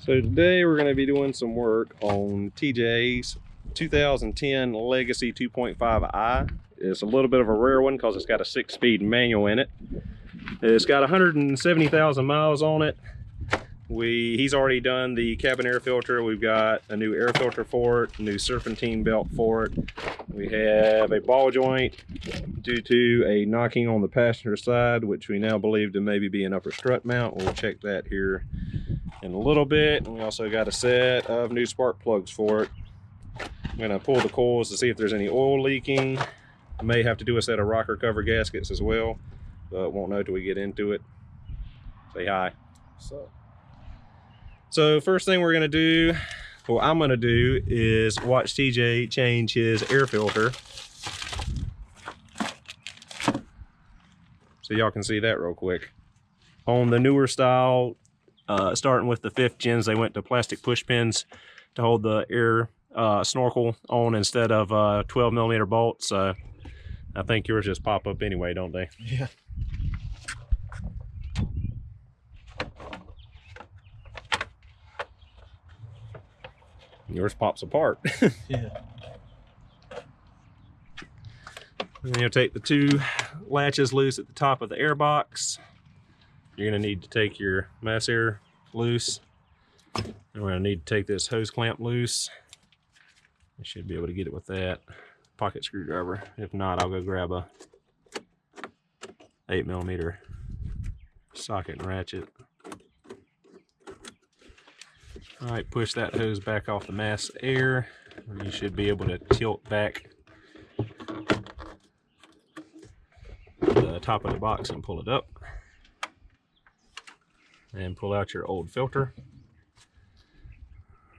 So today we're going to be doing some work on TJ's 2010 Legacy 2.5i. It's a little bit of a rare one because it's got a 6-speed manual in it. It's got 170,000 miles on it. He's already done the cabin air filter. We've got a new air filter for it, a new serpentine belt for it. We have a ball joint due to a knocking on the passenger side, which we now believe to maybe be an upper strut mount. We'll check that here in a little bit. And we also got a set of new spark plugs for it. I'm gonna pull the coils to see if there's any oil leaking. I may have to do a set of rocker cover gaskets as well, but won't know till we get into it. Say hi. So first thing we're gonna do, what I'm gonna do, is watch TJ change his air filter. So y'all can see that real quick. On the newer style, starting with the 5th gens, they went to plastic push pins to hold the air snorkel on instead of 12mm bolts. I think yours just pop up anyway, don't they? Yeah. Yours pops apart. Yeah. And you'll take the 2 latches loose at the top of the air box. You're going to need to take your mass air loose. And we're going to need to take this hose clamp loose. You should be able to get it with that pocket screwdriver. If not, I'll go grab a 8mm socket and ratchet. All right, push that hose back off the mass air. You should be able to tilt back the top of the box and pull it up. And pull out your old filter,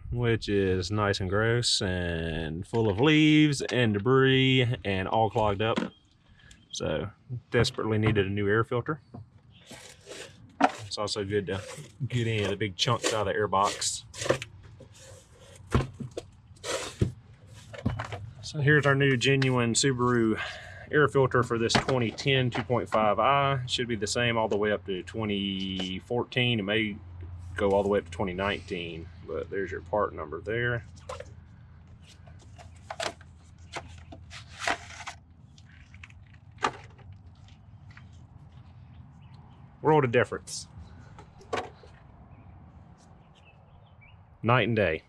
which is nice and gross and full of leaves and debris and all clogged up. So desperately needed a new air filter. It's also good to get any of the big chunks out of the air box. So here's our new genuine Subaru air filter for this 2010 2.5i. Should be the same all the way up to 2014. It may go all the way up to 2019, but there's your part number there. World of difference. Night and day.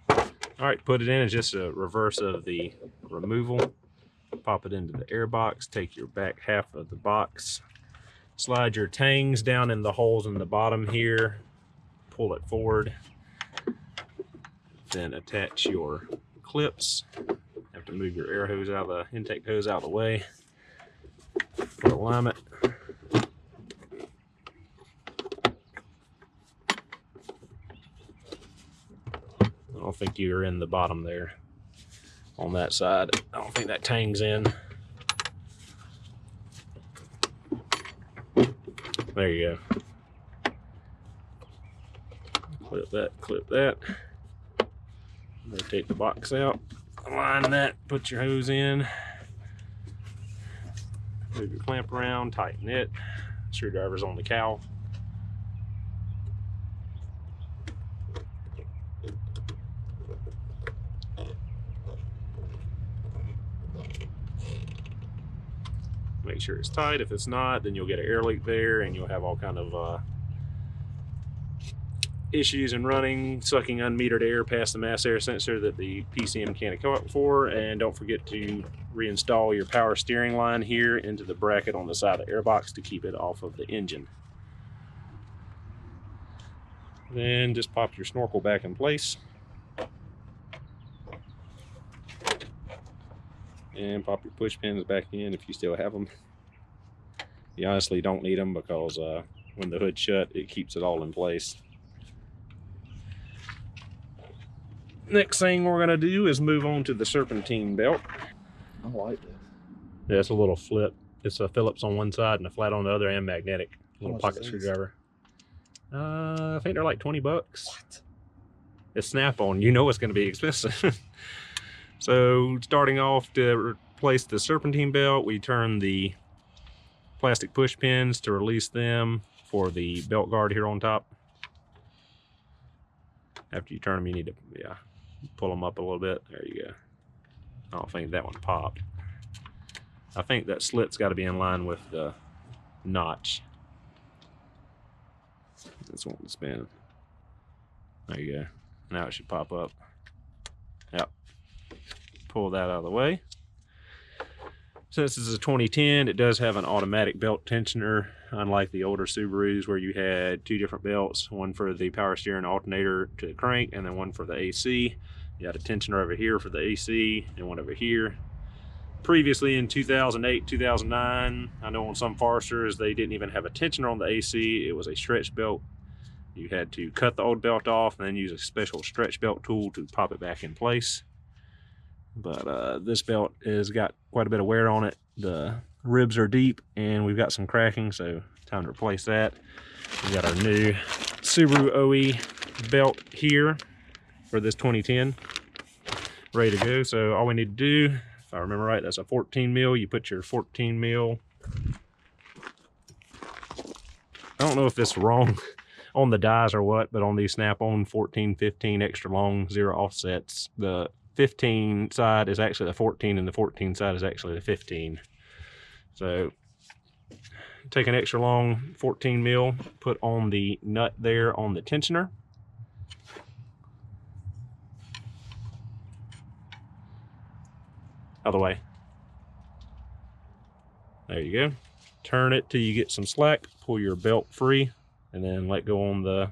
All right, put it in. It's just a reverse of the removal. Pop it into the air box, take your back half of the box, slide your tangs down in the holes in the bottom here, pull it forward, then attach your clips. Have to move your air hose out of the intake hose out of the way for alignment. I don't think you're in the bottom there. On that side, I don't think that tang's in. There you go. Clip that, clip that. Rotate the box out, align that, put your hose in, move your clamp around, tighten it. Screwdriver's on the cowl. Make sure it's tight. If it's not, then you'll get an air leak there and you'll have all kind of issues in running, sucking unmetered air past the mass air sensor that the PCM can't account for. And don't forget to reinstall your power steering line here into the bracket on the side of the airbox to keep it off of the engine. Then just pop your snorkel back in place. And pop your push pins back in if you still have them. You honestly don't need them because when the hood's shut, it keeps it all in place. Next thing we're going to do is move on to the serpentine belt. I like that. Yeah, it's a little flip. It's a Phillips on one side and a flat on the other, and magnetic. Little pocket screwdriver. I think they're like 20 bucks. What? It's Snap-on. You know it's going to be expensive. So starting off, to replace the serpentine belt, we turn the plastic push pins to release them for the belt guard here on top. After you turn them, you need to, yeah, pull them up a little bit. There you go. I don't think that one popped. I think that slit's got to be in line with the notch. This won't spin. There you go. Now it should pop up. Yep. Pull that out of the way. Since this is a 2010, it does have an automatic belt tensioner, unlike the older Subarus where you had two different belts, one for the power steering alternator to the crank, and then one for the AC. You had a tensioner over here for the AC and one over here. Previously in 2008, 2009, I know on some Foresters they didn't even have a tensioner on the AC. It was a stretch belt. You had to cut the old belt off and then use a special stretch belt tool to pop it back in place. But this belt has got quite a bit of wear on it. The ribs are deep and we've got some cracking, so time to replace that. We got our new Subaru OE belt here for this 2010, ready to go. So all we need to do, if I remember right, that's a 14 mil. You put your 14 mil. I don't know if it's wrong on the dies or what, but on these Snap-on 14, 15 extra long zero offsets, the 15 side is actually the 14 and the 14 side is actually the 15. So take an extra long 14 mil, put on the nut there on the tensioner. Other way. There you go. Turn it till you get some slack, pull your belt free, and then let go on the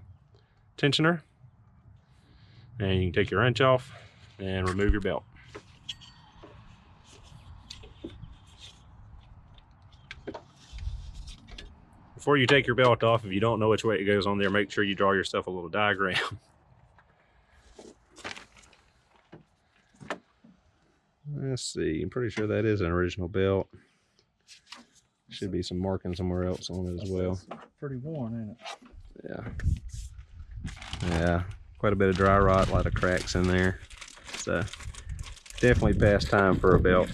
tensioner. And you can take your wrench off and remove your belt. Before you take your belt off, if you don't know which way it goes on there, make sure you draw yourself a little diagram. Let's see, I'm pretty sure that is an original belt. Should be some marking somewhere else on it as well. Pretty worn, ain't it? Yeah. Yeah, quite a bit of dry rot, a lot of cracks in there. So definitely past time for a belt.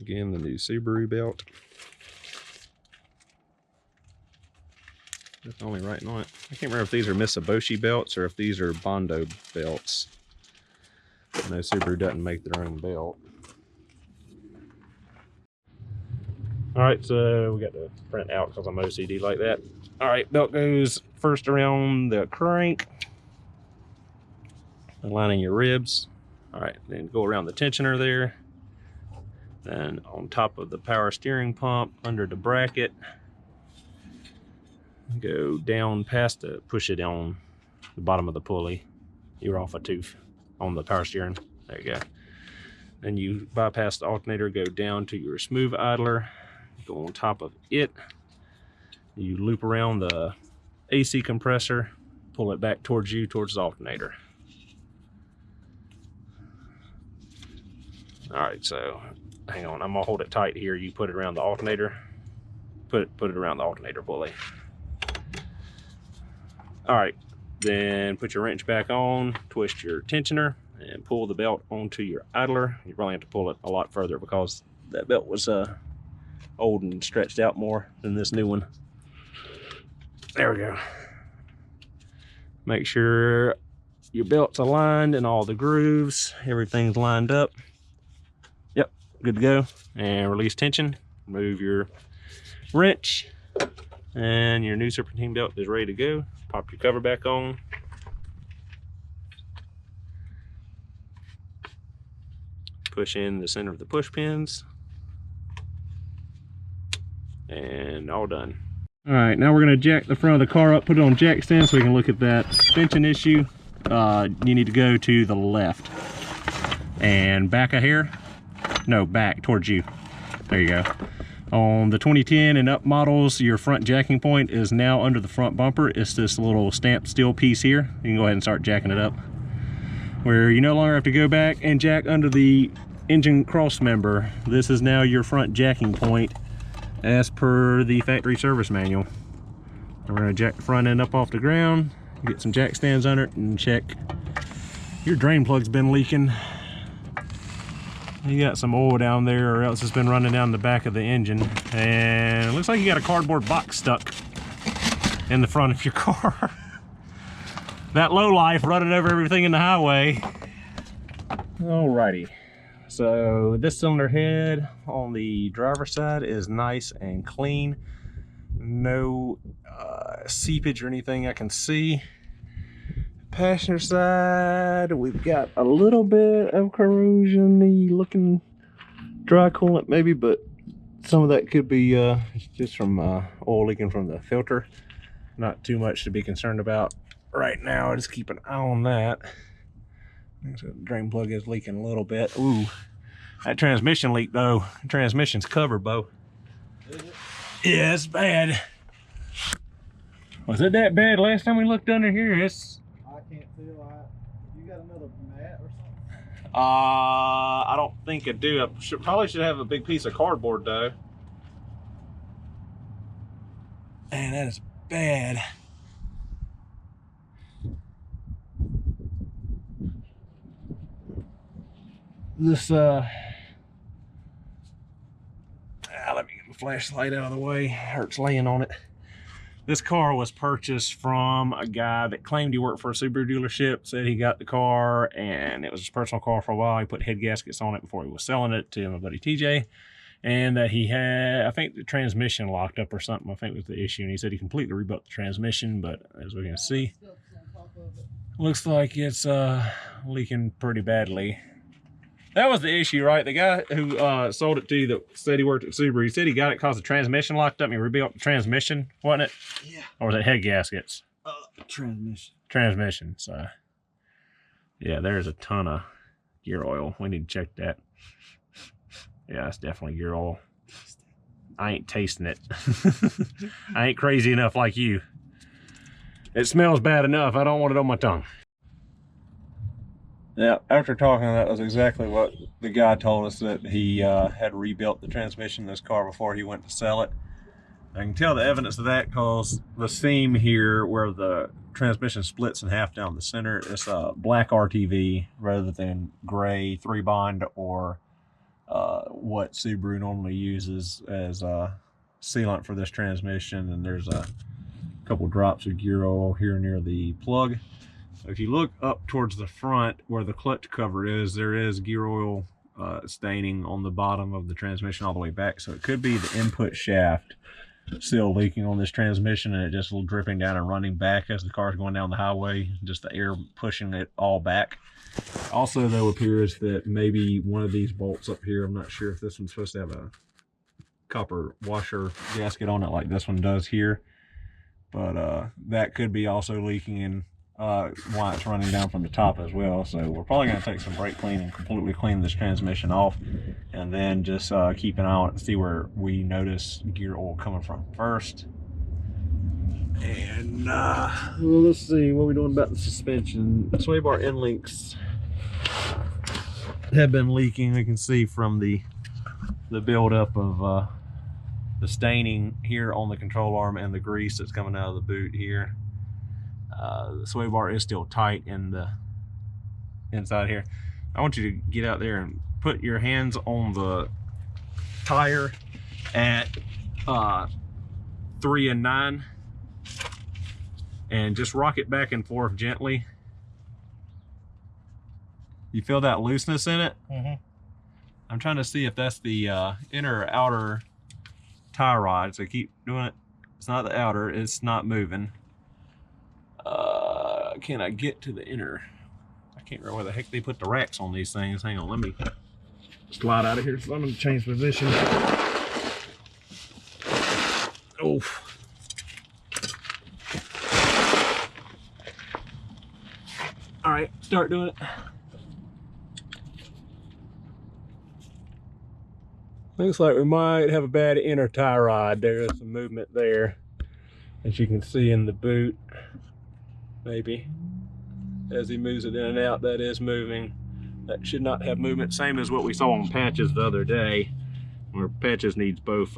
Again, the new Subaru belt. That's only right on it. I can't remember if these are Mitsubishi belts or if these are Bondo belts. I know Subaru doesn't make their own belt. Alright, so we got to print out because I'm OCD like that. Alright, belt goes first around the crank, aligning your ribs. Alright, then go around the tensioner there. Then on top of the power steering pump, under the bracket. Go down past the, push it on the bottom of the pulley. You're off a tooth on the power steering. There you go. Then you bypass the alternator, go down to your smooth idler. Go on top of it. You loop around the AC compressor, pull it back towards you, towards the alternator. All right, so hang on, I'm gonna hold it tight here. You put it around the alternator, put it around the alternator pulley. All right, then put your wrench back on, twist your tensioner, and pull the belt onto your idler. You probably have to pull it a lot further because that belt was old and stretched out more than this new one. There we go. Make sure your belt's aligned and all the grooves, everything's lined up. Yep, good to go. And release tension, remove your wrench, and your new Serpentine belt is ready to go. Pop your cover back on. Push in the center of the push pins. And all done. All right, now we're gonna jack the front of the car up, put it on jack stand so we can look at that suspension issue. You need to go to the left and back a hair. No, back towards you. There you go. On the 2010 and up models, your front jacking point is now under the front bumper. It's this little stamped steel piece here. You can go ahead and start jacking it up. Where you no longer have to go back and jack under the engine cross member. This is now your front jacking point as per the factory service manual. We're going to jack the front end up off the ground, get some jack stands under it, and check your drain plug's been leaking. You got some oil down there, or else it's been running down the back of the engine. And it looks like you got a cardboard box stuck in the front of your car. That low life running over everything in the highway. Alrighty. So this cylinder head on the driver's side is nice and clean. No seepage or anything I can see. Passenger side, we've got a little bit of corrosion-y looking dry coolant maybe, but some of that could be just from oil leaking from the filter. Not too much to be concerned about right now. Just keep an eye on that. So the drain plug is leaking a little bit. Ooh, that transmission leak though. The transmission's covered, Bo. Is it? Yeah, it's bad. Was it that bad last time we looked under here? It's I can't tell. You got another mat or something? I don't think I do. I probably should have a big piece of cardboard though. Man, that is bad. This let me get the flashlight out of the way. Hurts laying on it. This car was purchased from a guy that claimed he worked for a Subaru dealership, said he got the car and it was his personal car for a while. He put head gaskets on it before he was selling it to my buddy TJ. And that he had, I think the transmission locked up or something, I think was the issue. And he said he completely rebuilt the transmission, but as we can see, looks like it's leaking pretty badly. That was the issue, right? The guy who sold it to you that said he worked at Subaru, he said he got it because the transmission locked up and he rebuilt the transmission, wasn't it? Yeah. Or was it head gaskets? Transmission. Transmission, so. Yeah, there's a ton of gear oil. We need to check that. Yeah, it's definitely gear oil. I ain't tasting it. I ain't crazy enough like you. It smells bad enough. I don't want it on my tongue. Yeah, after talking, that was exactly what the guy told us, that he had rebuilt the transmission in this car before he went to sell it. I can tell the evidence of that because the seam here where the transmission splits in half down the center, it's a black RTV rather than gray 3-bond or what Subaru normally uses as sealant for this transmission. And there's a couple drops of gear oil here near the plug. If you look up towards the front where the clutch cover is, there is gear oil staining on the bottom of the transmission all the way back. So it could be the input shaft still leaking on this transmission and it just dripping down and running back as the car's going down the highway, just the air pushing it all back. Also, though, appears that maybe one of these bolts up here, I'm not sure if this one's supposed to have a copper washer gasket on it like this one does here, but that could be also leaking in why it's running down from the top as well. So we're probably going to take some brake clean and completely clean this transmission off, and then just keep an eye on it and see where we notice gear oil coming from first. And well, let's see what we're doing about the suspension. The sway bar end links have been leaking. We can see from the buildup of the staining here on the control arm and the grease that's coming out of the boot here. The sway bar is still tight in the inside here. I want you to get out there and put your hands on the tire at 3 and 9 and just rock it back and forth gently. You feel that looseness in it? Mm-hmm. I'm trying to see if that's the inner or outer tie rod, so keep doing it. It's not the outer, it's not moving. Can I get to the inner? I can't remember where the heck they put the racks on these things. Hang on, let me slide out of here. So I'm going to change position. Oh. All right, start doing it. Looks like we might have a bad inner tie rod. There's some movement there, as you can see in the boot. Maybe as he moves it in and out, that is moving. That should not have movement. Same as what we saw on Patches the other day, where Patches needs both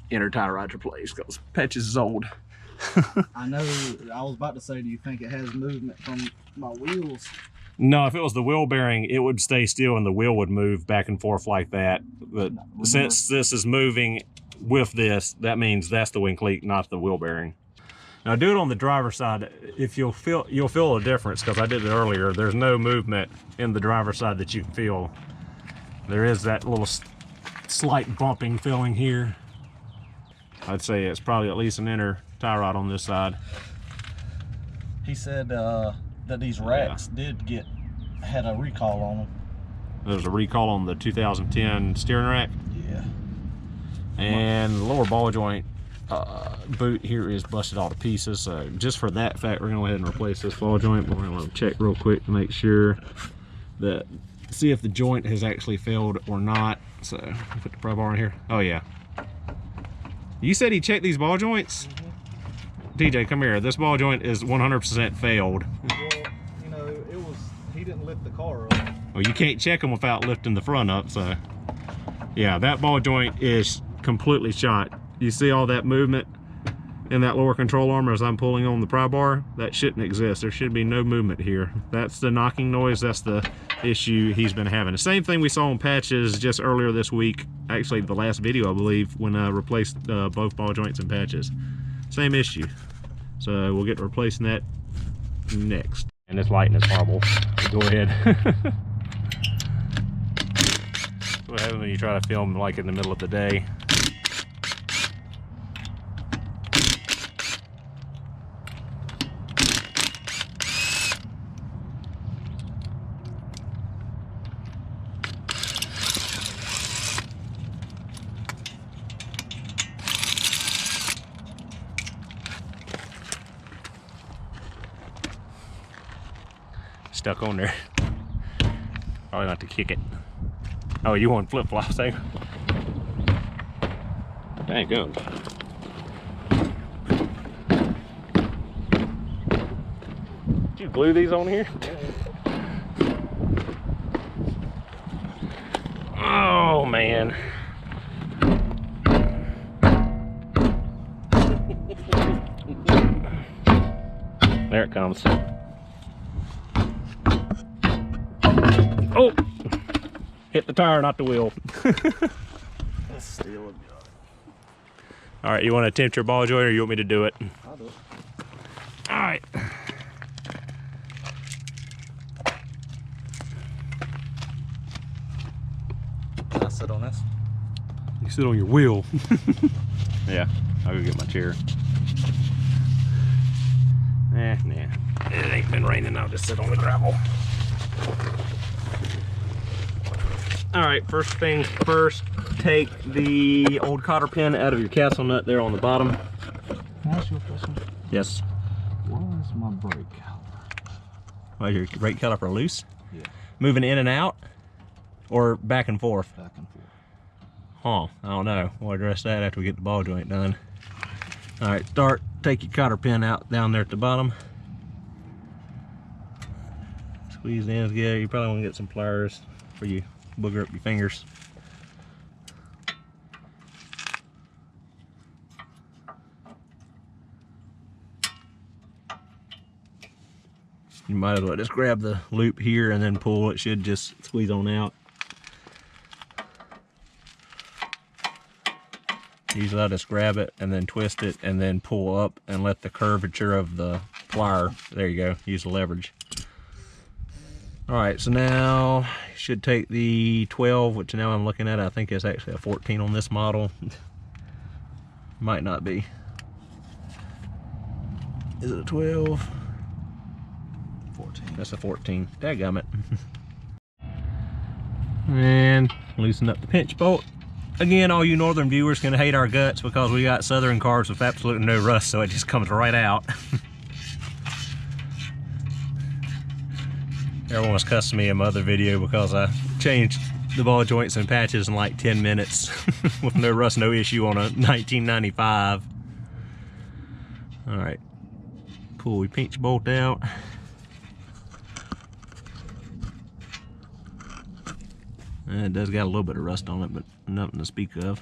inner tie rods replaced because Patches is old. I know. I was about to say, do you think it has movement from my wheels? No, if it was the wheel bearing, it would stay still and the wheel would move back and forth like that. But since this is moving with this, that means that's the wing cleat, not the wheel bearing. Now do it on the driver's side. If you'll feel a difference, because I did it earlier. There's no movement in the driver's side that you can feel. There is that little slight bumping feeling here. I'd say it's probably at least an inner tie rod on this side. He said that these racks had a recall on them. There's a recall on the 2010 steering rack. Yeah. And the lower ball joint boot here is busted all to pieces. So just for that fact, we're gonna go ahead and replace this ball joint. But we're gonna check real quick to make sure that, see if the joint has actually failed or not. So put the pry bar in here. Oh yeah. You said he checked these ball joints? TJ, come here. This ball joint is 100% failed. Well, you know, he didn't lift the car up. Well, you can't check them without lifting the front up, so. Yeah, that ball joint is completely shot. You see all that movement in that lower control arm as I'm pulling on the pry bar? That shouldn't exist. There should be no movement here. That's the knocking noise. That's the issue he's been having. The same thing we saw on patches just earlier this week. Actually, the last video, I believe, when I replaced both ball joints and patches. Same issue. So we'll get to replacing that next. And it's lighting is horrible. Go ahead. What happens when you try to film like in the middle of the day? Stuck on there. Probably not to kick it. Oh, you want flip-flops, eh? Dang good. Did you glue these on here? Oh man. There it comes. Oh! Hit the tire, not the wheel. Let's steal it. All right, you want to attempt your ball joint or you want me to do it? I'll do it. All right. Can I sit on this? You sit on your wheel. Yeah, I'll go get my chair. Nah. It ain't been raining, I'll just sit on the gravel. All right, first things first, take the old cotter pin out of your castle nut there on the bottom. Can I ask you a question? Yes. Where is my brake caliper? Well, your brake caliper loose? Yeah. Moving in and out? Or back and forth? Back and forth. Huh, I don't know. We'll address that after we get the ball joint done. All right, take your cotter pin out down there at the bottom. Squeeze the ends together. You probably want to get some pliers for you booger up your fingers. You might as well just grab the loop here and then pull. It should just squeeze on out. Usually I just grab it and then twist it and then pull up and let the curvature of the plier, there you go, use the leverage. All right, so now you should take the 12, which now I'm looking at, I think it's actually a 14 on this model. Might not be. Is it a 12? 14. That's a 14. Dadgummit. And loosen up the pinch bolt. Again, all you northern viewers can hate our guts because we got southern cars with absolutely no rust, so it just comes right out. Everyone was cussing me in my other video because I changed the ball joints and patches in like 10 minutes with no rust, no issue on a 1995. All right, pull your pinch bolt out. It does got a little bit of rust on it, but nothing to speak of.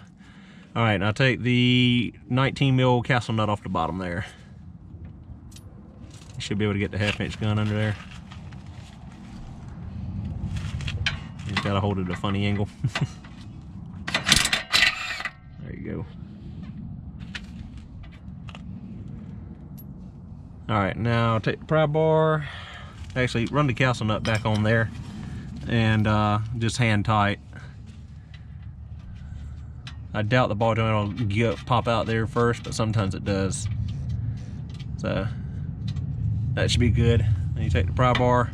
All right, now take the 19 mil castle nut off the bottom there. You should be able to get the 1/2 inch gun under there. gotta hold it at a funny angle. There you go. Alright, now take the pry bar, actually run the castle nut back on there, and just hand tight. I doubt the ball joint will pop out there first, but sometimes it does. So that should be good. Then you take the pry bar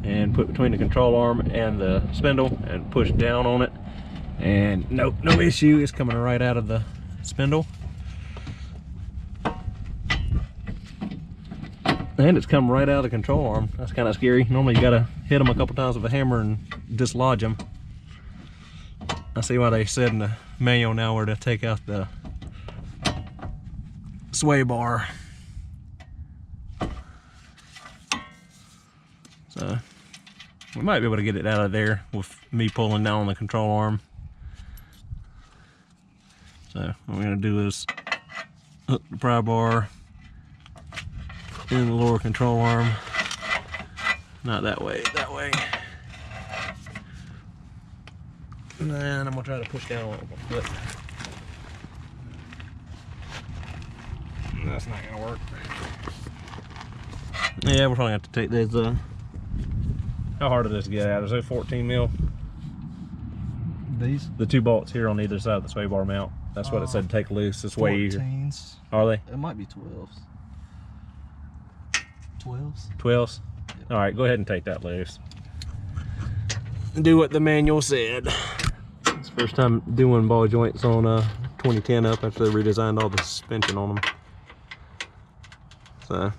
and put between the control arm and the spindle and push down on it. And nope, no issue, it's coming right out of the spindle. And it's coming right out of the control arm. That's kind of scary. Normally you gotta hit them a couple times with a hammer and dislodge them. I see why they said in the manual now where to take out the sway bar. So we might be able to get it out of there with me pulling down on the control arm. So what we're gonna do is hook the pry bar in the lower control arm. Not that way, that way. And then I'm gonna try to push down on it with my foot. That's not gonna work. Yeah, we're probably gonna have to take these. How hard is this to get out? Is it 14 mil? These? The 2 bolts here on either side of the sway bar mount. That's what it said to take loose. It's way easier. 14s. Are they? It might be 12s. 12s? 12s? Yep. All right, go ahead and take that loose. Do what the manual said. It's the first time doing ball joints on 2010 up after they redesigned all the suspension on them. So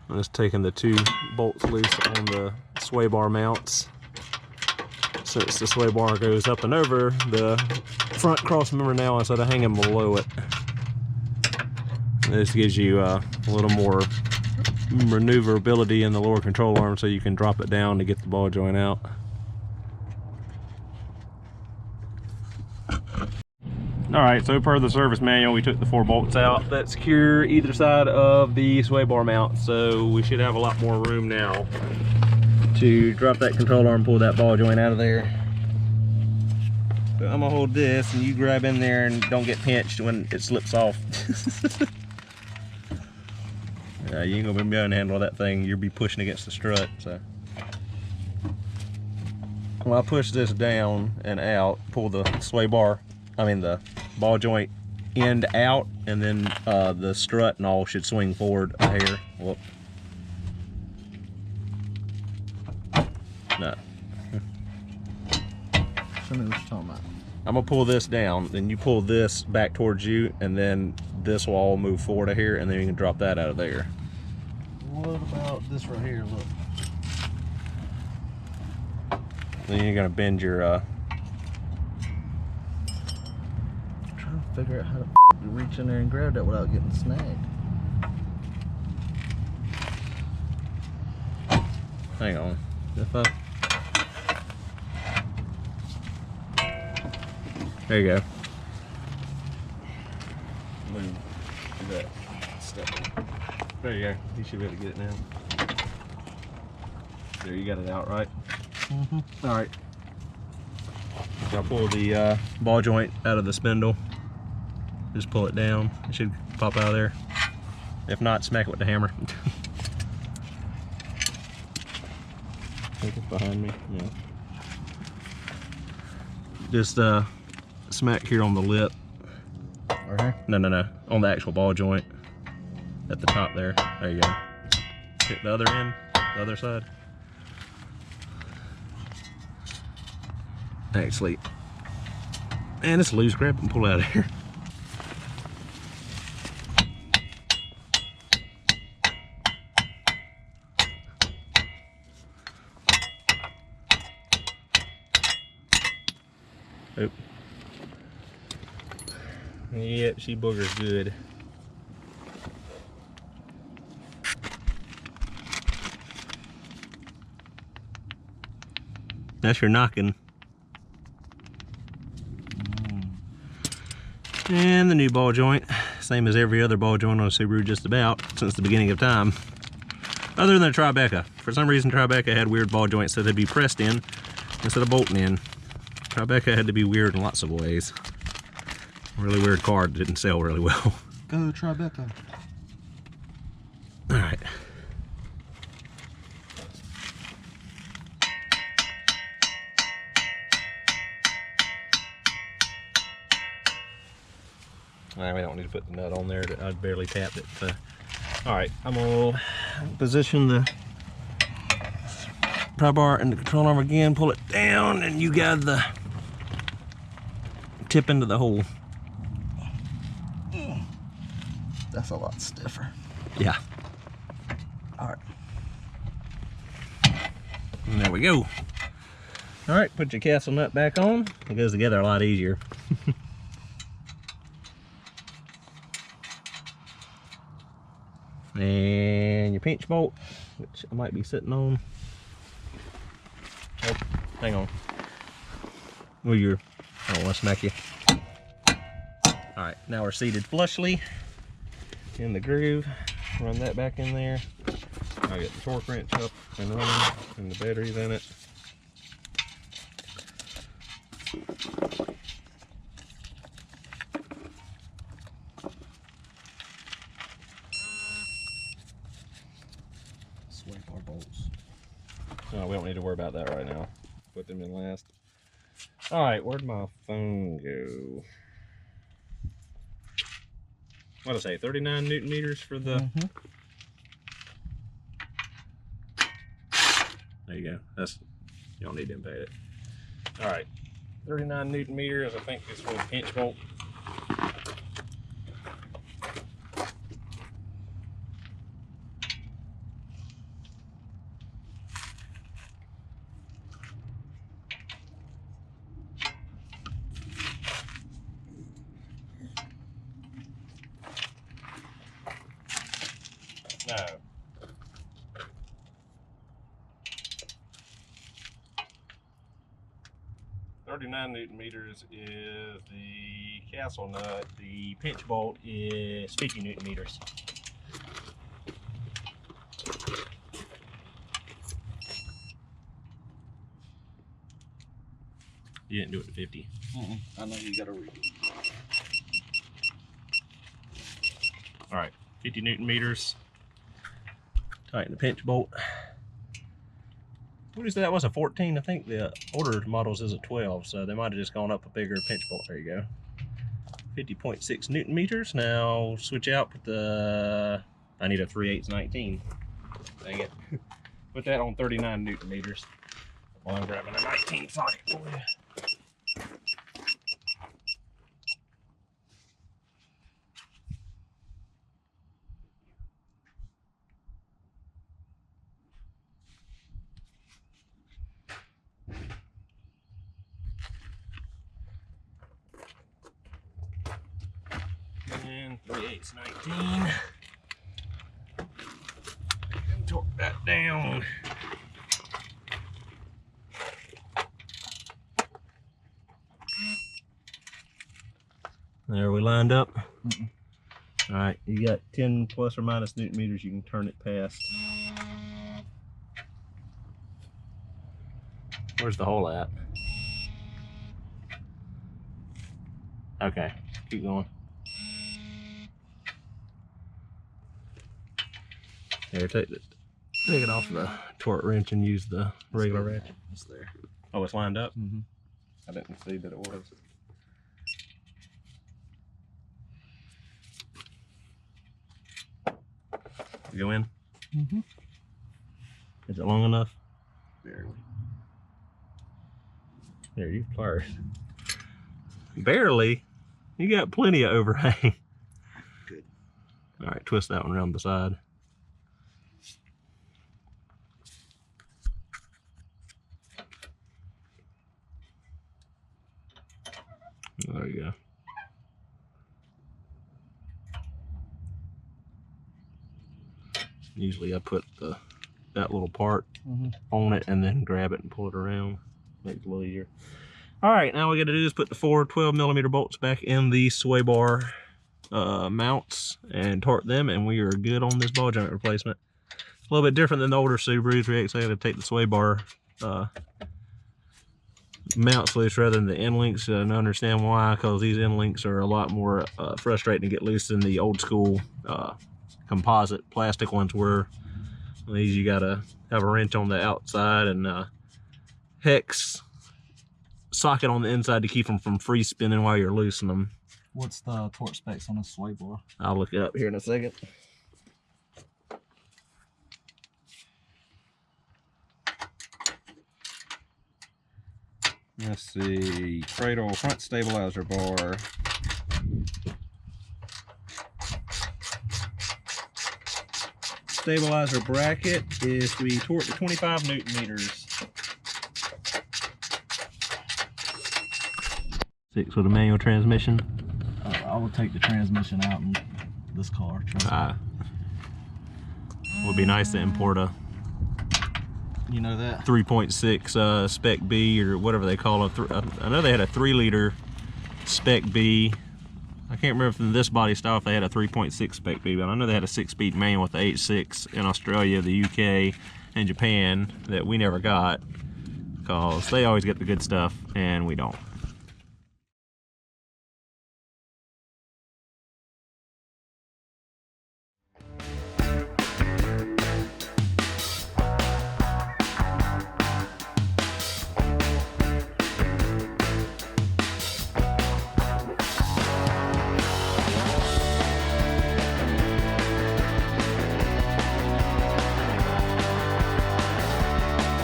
I'm just taking the 2 bolts loose on the sway bar mounts. Since the sway bar goes up and over the front cross member now instead of hanging below it. This gives you a little more maneuverability in the lower control arm so you can drop it down to get the ball joint out. Alright, so per the service manual, we took the 4 bolts out that secure either side of the sway bar mount, so we should have a lot more room now to drop that control arm and pull that ball joint out of there. So I'm gonna hold this and you grab in there and don't get pinched when it slips off. Yeah, you ain't gonna be able to handle that thing. You'll be pushing against the strut. So when I push this down and out, pull the sway bar, the ball joint end out, and then the strut and all should swing forward a hair. Whoop. No. Show me what you're talking about. I'm gonna pull this down, then you pull this back towards you, and then this will all move forward a hair, and then you can drop that out of there. What about this right here? Look. Then you're gonna bend your I'm trying to figure out how to reach in there and grab that without getting snagged. hang on. There you go. Move that step. There you go. You should be able to get it now. There, you got it out, right? Mm-hmm. All right. Now pull the ball joint out of the spindle. Just pull it down. It should pop out of there. If not, smack it with the hammer. I think it's behind me. Yeah. Just smack here on the lip. Right here? No. On the actual ball joint. At the top there. There you go. Hit the other end, the other side. Actually, man, it's loose. Grab it and pull it out of here. Oop. Yep, she boogers good. That's your knocking. And the new ball joint, same as every other ball joint on a Subaru just about since the beginning of time. Other than the Tribeca. For some reason Tribeca had weird ball joints that they'd be pressed in instead of bolting in. Tribeca had to be weird in lots of ways. Really weird card, didn't sell really well. Go Tribeca. All right. Nah, we don't need to put the nut on there. I barely tapped it. All right, I'm gonna position the pry bar and the control arm again, pull it down, and you got the tip into the hole. That's a lot stiffer. Yeah. All right. And there we go. All right, put your castle nut back on. It goes together a lot easier. And your pinch bolt, which I might be sitting on. Oh, hang on. Oh, I don't want to smack you. All right, now we're seated flushly in the groove. Run that back in there. I get the torque wrench up and running, and the battery's in it. Sway bar bolts. No, we don't need to worry about that right now. Put them in last. All right, where'd my phone go? What did I say? 39 Newton meters for the. There you go. That's, you don't need to impact it. All right, 39 Newton meters. I think is for the pinch bolt. No. .39 Newton meters is the castle nut. The pinch bolt is 50 Newton meters. You didn't do it to 50. I know you gotta read. All right, 50 Newton meters. Tighten the pinch bolt. What is that? That was a 14. I think the older models is a 12, so they might have just gone up a bigger pinch bolt. There you go. 50.6 Newton meters. Now switch out with the. I need a 3/8 19. Dang it. Put that on 39 Newton meters. While I'm grabbing a 19 socket for you. And 3/8 19. And torque that down. There, we lined up. All right, you got 10 plus or minus Newton meters. You can turn it past. Where's the hole at? Okay, keep going. Here, take it off the torque wrench and use the regular ratchet. It's there. Oh, it's lined up? I didn't see that it was. Go in? Is it long enough? Barely. There, you flirt. Barely? You got plenty of overhang. Good. All right, twist that one around the side. There you go. Usually I put that little part on it and then grab it and pull it around. Makes it a little easier. All right, now what we got to do is put the 4 12mm bolts back in the sway bar mounts and torque them, and we are good on this ball joint replacement. A little bit different than the older Subarus. We actually had to take the sway bar mounts loose rather than the end links, and I understand why, because these end links are a lot more frustrating to get loose than the old school composite plastic ones were. These you gotta have a wrench on the outside and hex socket on the inside to keep them from free spinning while you're loosening them. What's the torque specs on this sway bar? I'll look it up here in a second. Let's see, cradle front stabilizer bar. Stabilizer bracket is to be torqued to 25 Newton meters. 6 with a manual transmission. I would take the transmission out in this car. Would be nice to import a, you know that 3.6 Spec B or whatever they call it. I know they had a 3-liter Spec B. I can't remember from this body style if they had a 3.6 Spec B, but I know they had a 6-speed manual with the 8.6 in Australia, the UK, and Japan that we never got, because they always get the good stuff and we don't.